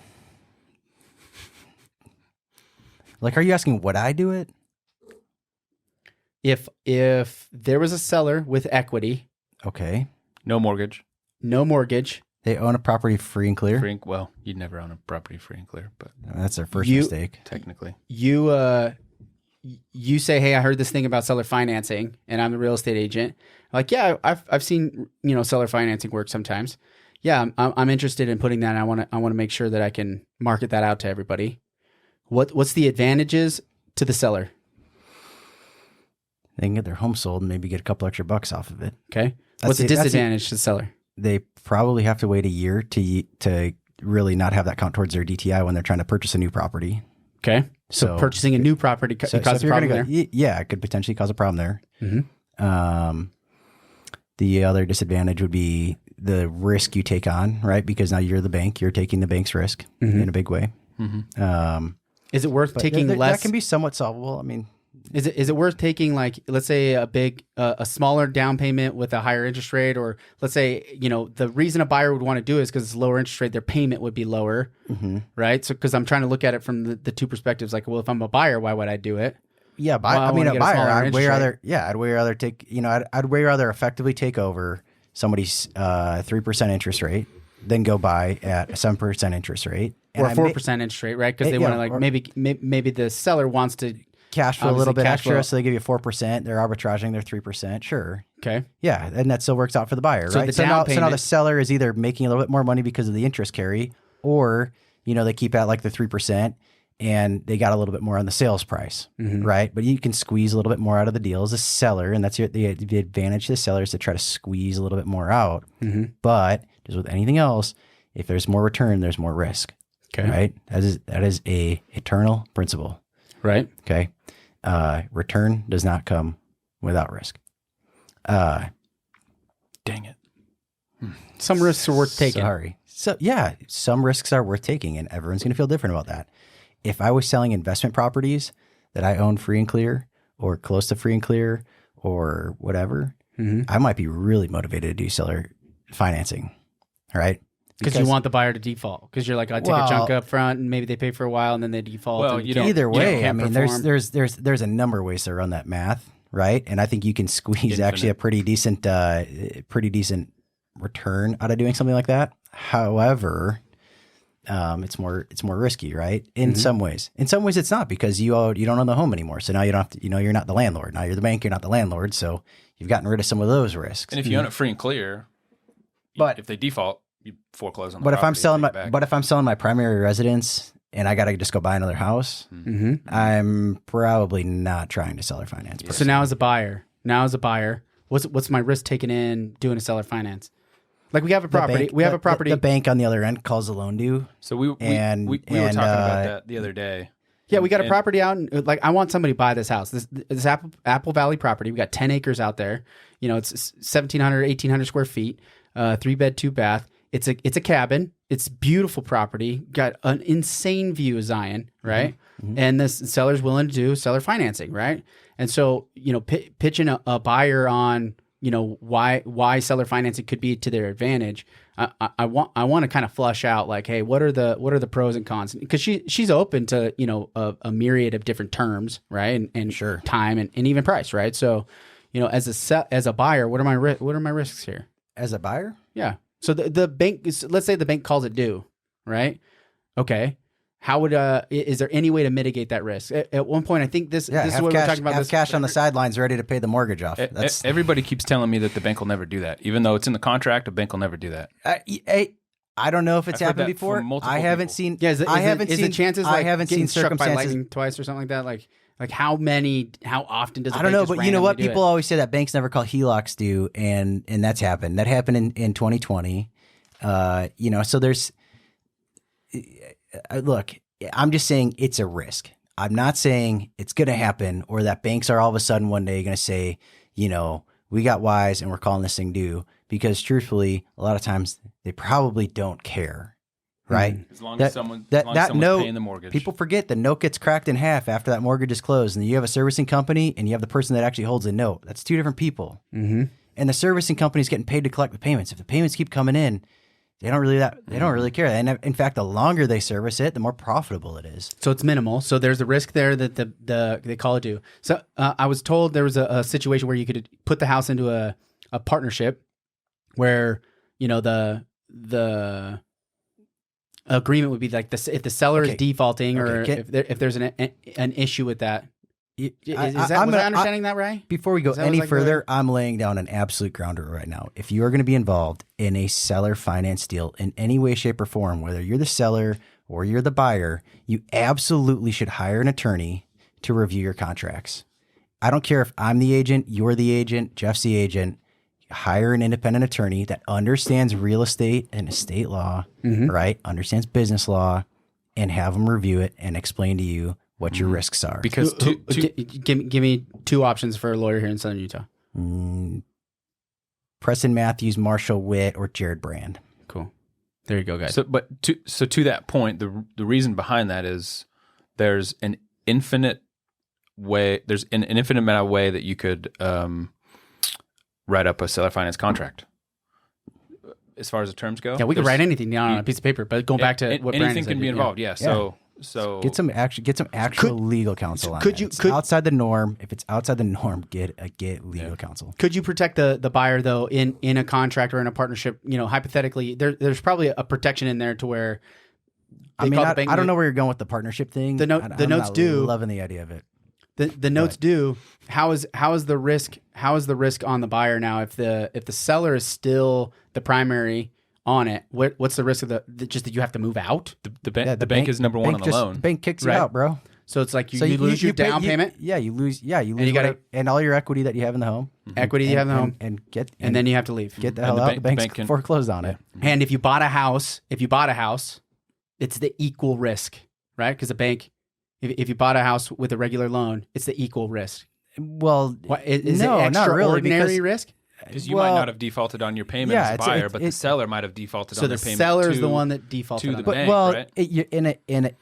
Like, are you asking would I do it? If there was a seller with equity, okay, no mortgage, they own a property free and clear. Well, you'd never own a property free and clear, but that's their first mistake. Technically, you say, hey, I heard this thing about seller financing, and I'm the real estate agent. Like, yeah, I've seen seller financing work sometimes. Yeah, I'm interested in putting that. And I want to make sure that I can market that out to everybody. What's the advantages to the seller? They can get their home sold and maybe get a couple extra bucks off of it. Okay. What's the disadvantage to the seller? They probably have to wait a year to really not have that count towards their DTI when they're trying to purchase a new property. Okay. So purchasing a new property causes a problem there? Yeah, it could potentially cause a problem there. Mm-hmm. The other disadvantage would be the risk you take on, right? Because now you're the bank. You're taking the bank's risk in a big way. Mm-hmm. Is it worth taking less? That can be somewhat solvable. I mean, is it worth taking, like, let's say a smaller down payment with a higher interest rate, or let's say, the reason a buyer would want to do it is because it's lower interest rate, their payment would be lower, right? So, because I'm trying to look at it from the two perspectives, like, well, if I'm a buyer, why would I do it? Yeah, a buyer, I'd way rather take, I'd way rather effectively take over somebody's 3% interest rate than go buy at a 7% interest rate. Or a 4% interest rate, right? Because they want to, maybe the seller wants to cash flow a little bit extra, so they give you 4%. They're arbitraging their 3%. Sure. Okay. Yeah, and that still works out for the buyer, right? So now the seller is either making a little bit more money because of the interest carry, or they keep at like the 3%, and they got a little bit more on the sales price, right? But you can squeeze a little bit more out of the deal as a seller, and that's the advantage to the seller is to try to squeeze a little bit more out. But just with anything else, if there's more return, there's more risk. Okay. Right? That is a eternal principle. Right. Okay. Return does not come without risk. Dang it. Some risks are worth taking. Sorry. So yeah, some risks are worth taking, and everyone's going to feel different about that. If I was selling investment properties that I own free and clear or close to free and clear or whatever, I might be really motivated to do seller financing. All right. Because you want the buyer to default. Because you're like, I take a chunk up front, and maybe they pay for a while, and then they default. Well, either way, I mean, there's a number of ways to run that math, right? And I think you can squeeze actually a pretty decent return out of doing something like that. However, it's more risky, right? In some ways, it's not, because you don't own the home anymore. So now you don't have to, you're not the landlord. Now you're the bank. You're not the landlord. So you've gotten rid of some of those risks. And if you own it free and clear, but if they default, you foreclose on the property. But if I'm selling my primary residence and I got to just go buy another house, I'm probably not trying to seller finance. So now as a buyer, what's my risk taken in doing a seller finance? Like, we have a property. The bank on the other end calls the loan due. So we were talking about that the other day. Yeah, we got a property out, and like, I want somebody to buy this house. This Apple Valley property. We got 10 acres out there. It's 1,700, 1,800 square feet, 3-bed, 2-bath. It's a cabin. It's beautiful property. Got an insane view of Zion, right? And this seller's willing to do seller financing, right? And so, pitching a buyer on, why seller financing could be to their advantage. I want to kind of flush out, like, hey, what are the pros and cons? Because she's open to a myriad of different terms, right? And sure, time and even price, right? So, as a buyer, what are my risks here? As a buyer, yeah. So the bank, let's say the bank calls it due, right? Okay. how would is there any way to mitigate that risk? At one point, I think this is what we're talking about. Have cash on the sidelines ready to pay the mortgage off. Everybody keeps telling me that the bank will never do that, even though it's in the contract. A bank will never do that. I don't know if it's happened before. I haven't seen. Yeah, I haven't seen the chances. Like, I haven't seen struck by circumstances lightning twice or something like that. Like how often does I don't know, but you know what? People always say that banks never call HELOCs due, and that's happened. That happened in 2020. So there's look. I'm just saying it's a risk. I'm not saying it's going to happen or that banks are all of a sudden one day going to say, we got wise and we're calling this thing due, because truthfully, a lot of times they probably don't care, right? As long as someone's paying the mortgage. People forget the note gets cracked in half after that mortgage is closed, and you have a servicing company and you have the person that actually holds the note. That's two different people. Mm-hmm. And the servicing company is getting paid to collect the payments. If the payments keep coming in, they don't really care. And in fact, the longer they service it, the more profitable it is. So it's minimal. So there's a risk there that they call it due. So I was told there was a situation where you could put the house into a partnership where the agreement would be like this: if the seller is defaulting or if there's an issue with that. Was I understanding that right? Before we go any further, I'm laying down an absolute grounder right now. If you are going to be involved in a seller finance deal in any way, shape, or form, whether you're the seller or you're the buyer, you absolutely should hire an attorney to review your contracts. I don't care if I'm the agent, you're the agent, Jeff's the agent. Hire an independent attorney that understands real estate and estate law, right? Understands business law, and have them review it and explain to you what your risks are. Because give me two options for a lawyer here in Southern Utah. Preston Matthews, Marshall Witt, or Jared Brand. Cool. There you go, guys. So to that point, the reason behind that is there's an infinite way. There's an infinite amount of way that you could write up a seller finance contract. As far as the terms go, yeah, we could write anything down on a piece of paper. But going back to what Brandon anything can be involved. Yeah. So get some actual legal counsel on it. Could outside the norm? If it's outside the norm, get legal counsel. Could you protect the buyer though in a contract or in a partnership? Hypothetically, there's probably a protection in there to where. I don't know where you're going with the partnership thing. The notes due. Loving the idea of it. The notes due. How is the risk on the buyer now if the seller is still the primary on it? What's the risk of just that you have to move out? The bank is number one on the loan. The bank kicks you out, bro. So it's like you lose your down payment. You lose. And all your equity that you have in the home. Equity you have in the home, and then you have to leave. Get the hell out. The bank can foreclose on it. And if you bought a house, it's the equal risk, right? Because the bank, if you bought a house with a regular loan, it's the equal risk. Well, is it extraordinary risk? Because you might not have defaulted on your payment as a buyer, but the seller might have defaulted on their payment. So the seller is the one that defaulted to the bank, right?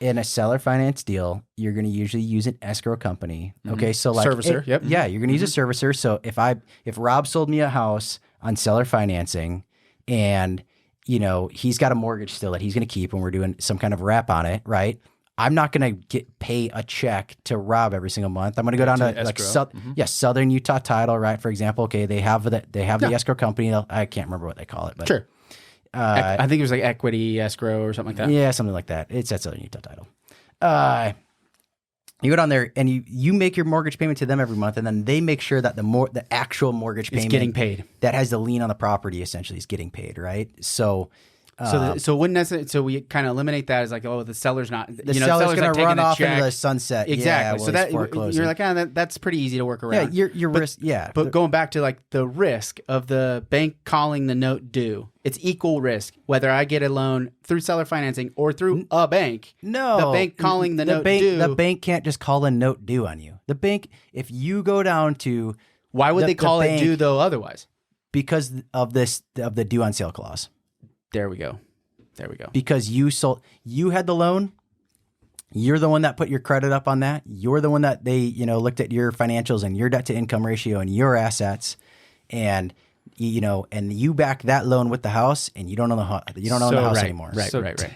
In a seller finance deal, you're going to usually use an escrow company. Okay, so like servicer. Yep. Yeah, you're going to use a servicer. So if Rob sold me a house on seller financing, and he's got a mortgage still that he's going to keep, and we're doing some kind of wrap on it, right? I'm not going to pay a check to Rob every single month. I'm going to go down to like Southern Utah Title, right? For example, okay, they have the escrow company. I can't remember what they call it, but sure. I think it was like equity escrow or something like that. Yeah, something like that. It's at Southern Utah Title. You go down there and you make your mortgage payment to them every month, and then they make sure that the actual mortgage payment is getting paid. That has the lien on the property essentially is getting paid, right? So. So wouldn't necessarily. So we kind of eliminate that as like, the seller's not. The seller's going to run off into the sunset. Exactly. Yeah, so that you're like, that's pretty easy to work around. Yeah, your risk. Yeah, but going back to like the risk of the bank calling the note due, it's equal risk whether I get a loan through seller financing or through a bank. No, the bank calling the note due. The bank can't just call a note due on you. The bank, if you go down to, why would they call it due though? Otherwise, because of the due on sale clause. There we go. Because you had the loan, you're the one that put your credit up on that. You're the one that they, looked at your financials and your debt to income ratio and your assets, and you back that loan with the house, and you don't own the house anymore. Right.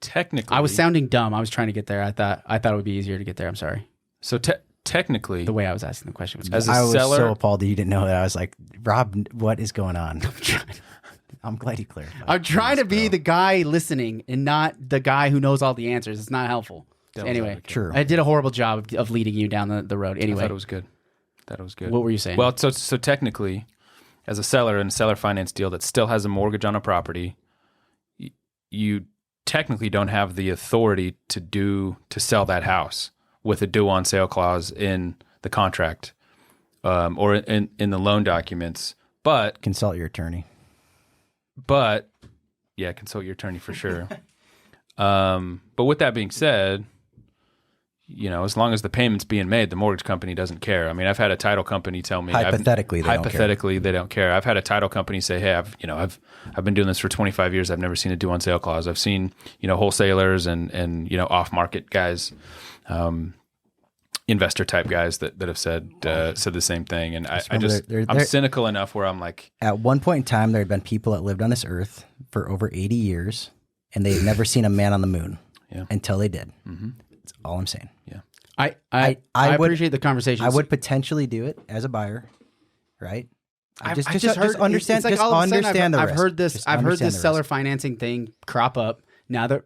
Technically, I was sounding dumb. I was trying to get there. I thought it would be easier to get there. I'm sorry. So technically, the way I was asking the question was I was so appalled that you didn't know that. I was like, Rob, what is going on? I'm glad you clarified. I'm trying to be the guy listening and not the guy who knows all the answers. It's not helpful. So anyway, true. I did a horrible job of leading you down the road. Anyway, I thought it was good. What were you saying? Well, so technically, as a seller in a seller finance deal that still has a mortgage on a property, you technically don't have the authority to sell that house with a due on sale clause in the contract or in the loan documents. But consult your attorney. But yeah, consult your attorney for sure. But with that being said, as long as the payment's being made, the mortgage company doesn't care. I mean, I've had a title company tell me hypothetically they don't care. I've had a title company say, "Hey, I've been doing this for 25 years. I've never seen a due on sale clause. I've seen wholesalers and off market guys, investor type guys that have said the same thing." And I'm cynical enough where I'm like, at one point in time, there had been people that lived on this earth for over 80 years, and they had never seen a man on the moon until they did. Mm-hmm. That's all I'm saying. Yeah. I appreciate the conversation. I would potentially do it as a buyer, right? Just understand. Like understand the risk. I've heard this seller financing thing crop up now that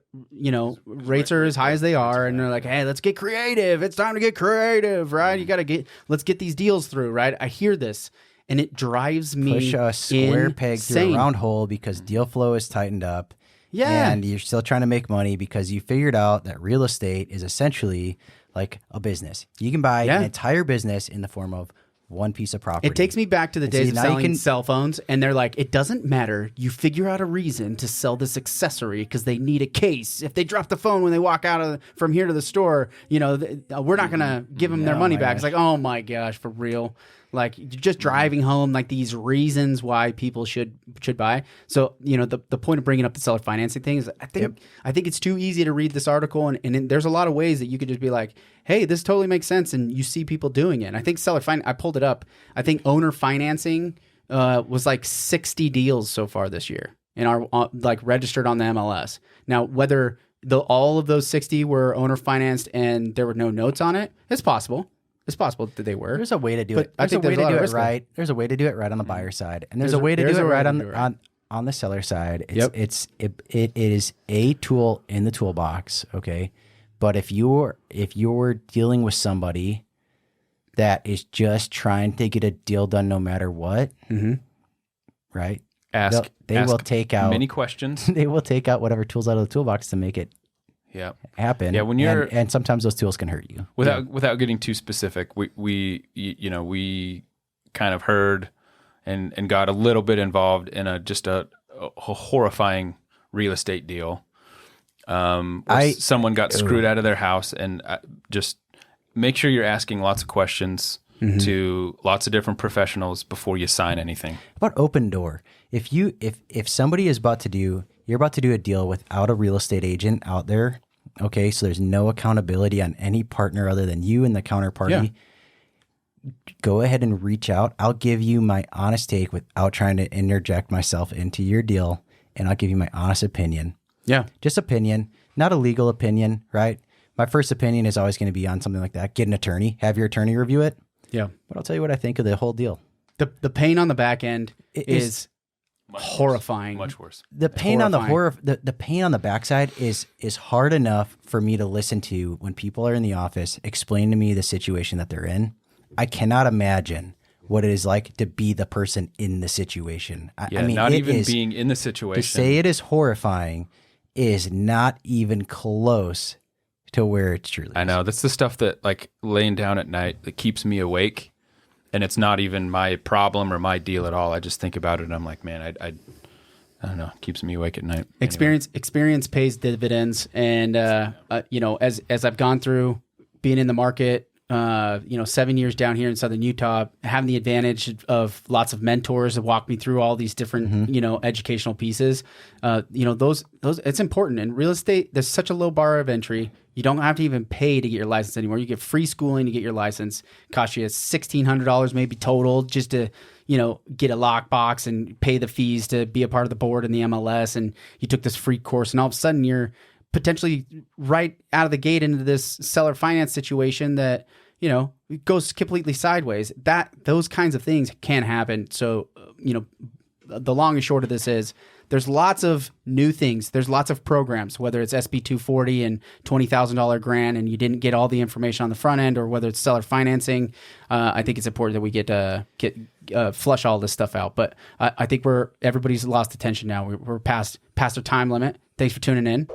rates are as high as they are, and they're like, "Hey, let's get creative. It's time to get creative, right? Let's get these deals through, right?" I hear this, and it drives me push a square peg through a round hole because deal flow is tightened up. Yeah. And you're still trying to make money because you figured out that real estate is essentially like a business. You can buy an entire business in the form of one piece of property. It takes me back to the days of selling cell phones, and they're like, it doesn't matter. You figure out a reason to sell this accessory because they need a case. If they drop the phone when they walk out from here to the store, we're not going to give them their money back. It's like, oh my gosh, for real. Like, you're just driving home like these reasons why people should buy. So, the point of bringing up the seller financing thing is I think it's too easy to read this article, and there's a lot of ways that you could just be like, hey, this totally makes sense, and you see people doing it. And I think I pulled it up. I think owner financing was like 60 deals so far this year and are like registered on the MLS. Now, whether all of those 60 were owner financed and there were no notes on it, it's possible. It's possible that they were. There's a way to do it. I think there's a way to do it right. There's a way to do it right on the buyer side, and there's a way to do it right on the seller side. It is a tool in the toolbox. Okay, but if you're dealing with somebody that is just trying to get a deal done no matter what, right? They will take out many questions. They will take out whatever tools out of the toolbox to make it happen. Yeah, when you're and sometimes those tools can hurt you. Without getting too specific, we kind of heard and got a little bit involved in a horrifying real estate deal. Someone got screwed out of their house, and just make sure you're asking lots of questions to lots of different professionals before you sign anything. About open door. If somebody is you're about to do a deal without a real estate agent out there, okay, so there's no accountability on any partner other than you and the counterparty. Yeah. Go ahead and reach out. I'll give you my honest take without trying to interject myself into your deal, and I'll give you my honest opinion. Yeah. Just opinion, not a legal opinion, right? My first opinion is always going to be on something like that. Get an attorney. Have your attorney review it. Yeah. But I'll tell you what I think of the whole deal. The pain on the back end is horrifying. Much worse. The pain on the pain on the backside is hard enough for me to listen to when people are in the office explain to me the situation that they're in. I cannot imagine what it is like to be the person in the situation. I mean, not even being in the situation. To say it is horrifying is not even close to where it's truly. I know. That's the stuff that, like, laying down at night that keeps me awake. And it's not even my problem or my deal at all. I just think about it and I'm like, man, I don't know. It keeps me awake at night. Experience pays dividends. And, as I've gone through being in the market, 7 years down here in Southern Utah, having the advantage of lots of mentors that walk me through all these different, educational pieces, those it's important. In real estate, there's such a low bar of entry. You don't have to even pay to get your license anymore. You get free schooling to get your license. Cost you $1,600 maybe total just to, get a lockbox and pay the fees to be a part of the board in the MLS. And you took this free course, and all of a sudden you're potentially right out of the gate into this seller finance situation that, it goes completely sideways. Those kinds of things can happen. So, the long and short of this is there's lots of new things. There's lots of programs, whether it's SB 240 and $20,000 grant and you didn't get all the information on the front end, or whether it's seller financing. I think it's important that we get flush all this stuff out. But I think everybody's lost attention now. We're past our time limit. Thanks for tuning in.